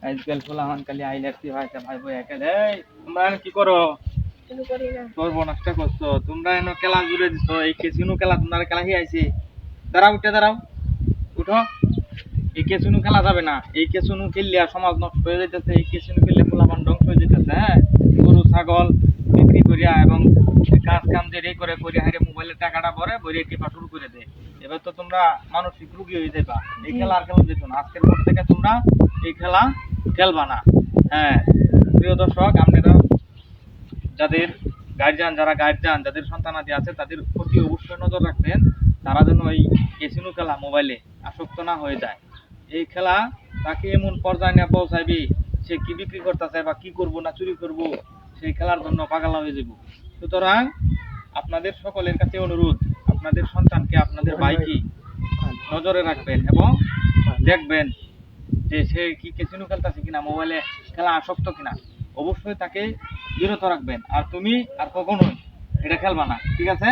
আজকাল ফুলাহান খালি আইলাসি হয়েছে ভাই বই একালে তোমরা কি করো করবো নষ্ট করছো তোমরা এনে খেলা জুড়ে দিছো এই কেসিনো খেলা তোমরা খেলা কি আইছি দাঁড়াও উঠে দাঁড়াও উঠো এই কেসিনো খেলা যাবে না এই কেসিনো খেললে সমাজ নষ্ট হয়ে যাইতেছে এই কেসিনো খেললে ফুলাহান ধ্বংস হয়ে যাইতেছে হ্যাঁ গরু ছাগল বিক্রি করিয়া এবং কাজ কাম যে করে করিয়া হারে মোবাইলের টাকাটা ভরে ভরে টিপা শুরু করে দেয় এবার তো তোমরা মানসিক রোগী হয়ে যাবা এই খেলা আর খেলা যেত না আজকের পর থেকে তোমরা এই খেলা খেলবা না হ্যাঁ প্রিয় দর্শক আপনারা যাদের গার্জিয়ান যাদের সন্তানাদি আছে তাদের প্রতি অবশ্যই নজর রাখবেন তারা যেন এই ক্যাসিনো খেলা মোবাইলে আসক্ত না হয়ে যায় এই খেলা তাকে এমন পর্যায়ে নিয়ে পৌঁছাইবে সে কি বিক্রি করতেছে বা কি করব না চুরি করব সেই খেলার জন্য পাগলা হয়ে যাব সুতরাং আপনাদের সকলের কাছে অনুরোধ আপনাদের সন্তানকে আপনাদের ভাইকে নজরে রাখবেন এবং দেখবেন যে সে কি ক্যাসিনো খেলতেছে কিনা মোবাইলে খেলা আসক্ত কিনা অবশ্যই তাকে বিরত রাখবেন আর তুমি আর কখনোই এটা খেলবা না ঠিক আছে।